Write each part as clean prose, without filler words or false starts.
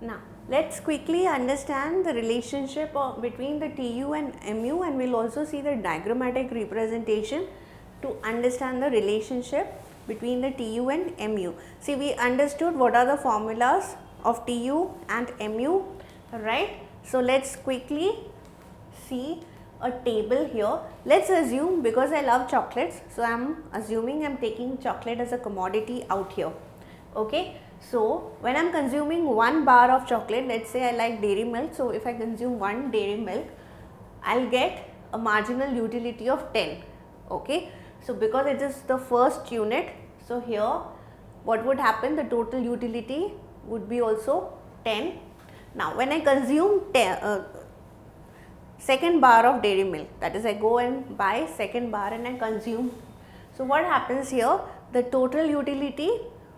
Now let's quickly understand the relationship between the TU and MU, and we'll also see the diagrammatic representation to understand the relationship between the TU and MU. See, we understood what are the formulas of TU and MU, right? So let's quickly see a table here. Let's assume, because I love chocolates, so I'm assuming I'm taking chocolate as a commodity out here. Okay, so when I'm consuming 1 bar of chocolate, let's say I like dairy milk, so if I consume 1 dairy milk, I'll get a marginal utility of 10. Okay, so because it is the first unit, so here what would happen, the total utility would be also 10. Now when I consume second bar of dairy milk, that is I go and buy second bar and I consume, so what happens here, the total utility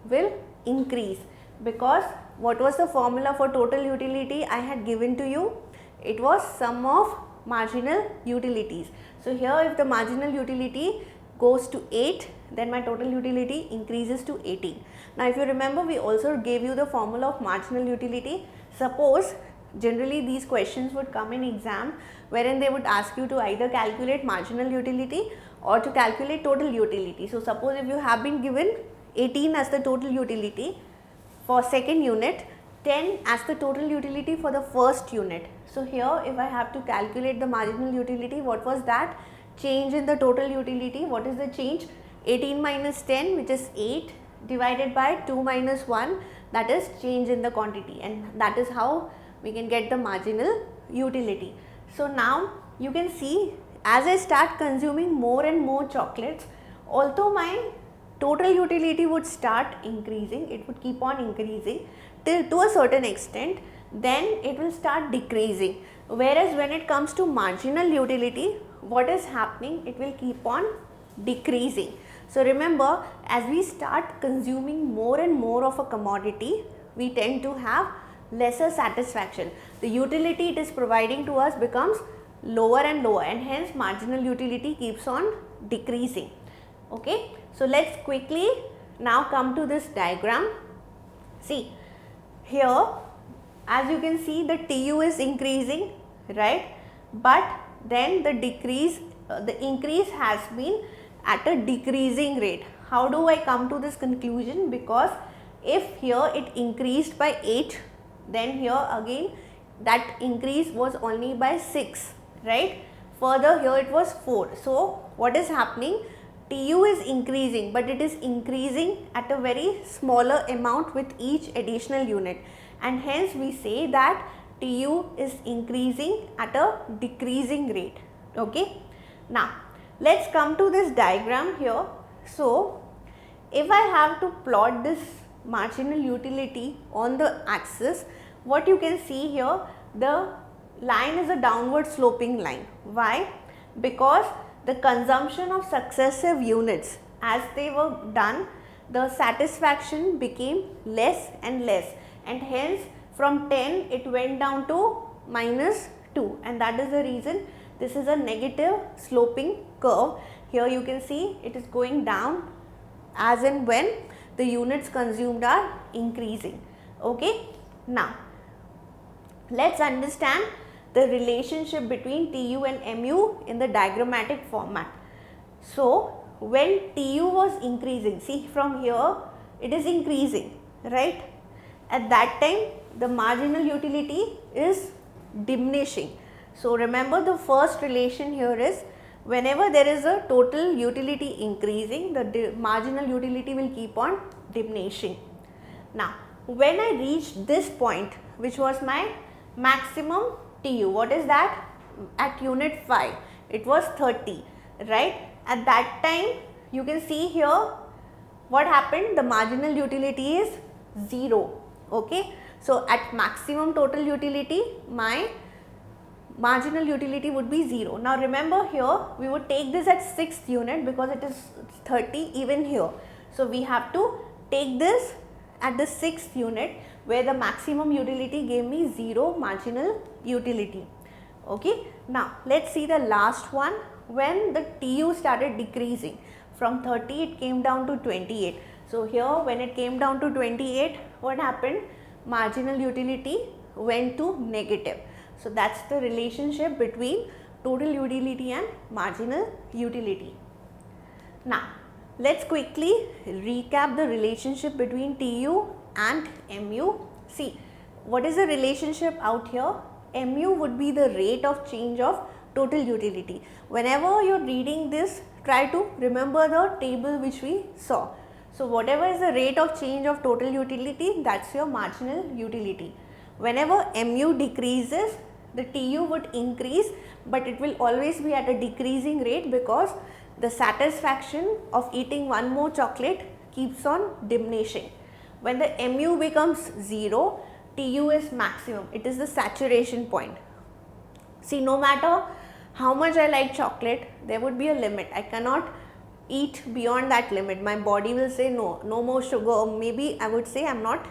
will increase, because what was the formula for total utility I had given to you? It was sum of marginal utilities. So here if the marginal utility goes to 8, then my total utility increases to 18. Now if you remember, we also gave you the formula of marginal utility. Suppose generally these questions would come in exam, wherein they would ask you to either calculate marginal utility or to calculate total utility. So suppose if you have been given 18 as the total utility for second unit, 10 as the total utility for the first unit. So here if I have to calculate the marginal utility, what was that? Change in the total utility. What is the change? 18 minus 10, which is 8, divided by 2 minus 1, that is change in the quantity, and that is how we can get the marginal utility. So now you can see, as I start consuming more and more chocolates, although my total utility would start increasing, it would keep on increasing till to a certain extent, then it will start decreasing. Whereas when it comes to marginal utility, what is happening, it will keep on decreasing. So remember, as we start consuming more and more of a commodity, we tend to have lesser satisfaction. The utility it is providing to us becomes lower and lower, and hence marginal utility keeps on decreasing. Okay, so let's quickly now come to this diagram. See here, as you can see, the TU is increasing, right? But then the increase has been at a decreasing rate. How do I come to this conclusion? Because if here it increased by 8, then here again that increase was only by 6, right? Further here it was 4. So what is happening? TU is increasing, but it is increasing at a very smaller amount with each additional unit, and hence we say that TU is increasing at a decreasing rate. Okay, now let's come to this diagram here. So if I have to plot this marginal utility on the axis, what you can see here, the line is a downward sloping line. Why? Because the consumption of successive units, as they were done, the satisfaction became less and less, and hence from 10 it went down to minus 2, and that is the reason this is a negative sloping curve. Here you can see it is going down as and when the units consumed are increasing. Okay, now let's understand the relationship between TU and MU in the diagrammatic format. So when TU was increasing, see from here it is increasing, right? At that time the marginal utility is diminishing. So remember, the first relation here is whenever there is a total utility increasing, the marginal utility will keep on diminishing. Now when I reached this point, which was my maximum TU, what is that? At unit 5 it was 30, right? At that time you can see here what happened, the marginal utility is 0. Okay, so at maximum total utility my marginal utility would be 0. Now remember, here we would take this at 6th unit because it is 30 even here. So we have to take this at the 6th unit where the maximum utility gave me 0 marginal utility. Okay, now let's see the last one, when the TU started decreasing. From 30 it came down to 28. So here when it came down to 28, what happened? marginal utility went to negative. So that's the relationship between total utility and marginal utility. Now let's quickly recap the relationship between TU and MU. See, what is the relationship out here? MU would be the rate of change of total utility. Whenever you're reading this, try to remember the table which we saw. So whatever is the rate of change of total utility, that's your marginal utility. Whenever MU decreases, the TU would increase, but it will always be at a decreasing rate because the satisfaction of eating one more chocolate keeps on diminishing. When the MU becomes 0, TU is maximum. It is the saturation point. See, no matter how much I like chocolate, there would be a limit. I cannot eat beyond that limit. My body will say no, no more sugar, or maybe I would say I'm not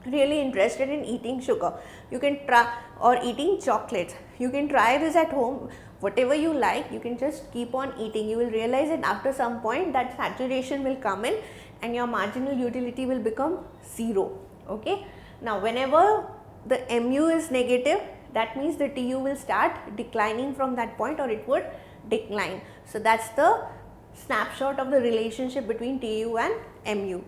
really interested in eating sugar. You can try, or eating chocolates. You can try this at home. Whatever you like, you can just keep on eating. You will realize that after some point that saturation will come in and your marginal utility will become 0. Okay. Now whenever the MU is negative, that means the TU will start declining from that point, or it would decline. So that's the snapshot of the relationship between TU and MU.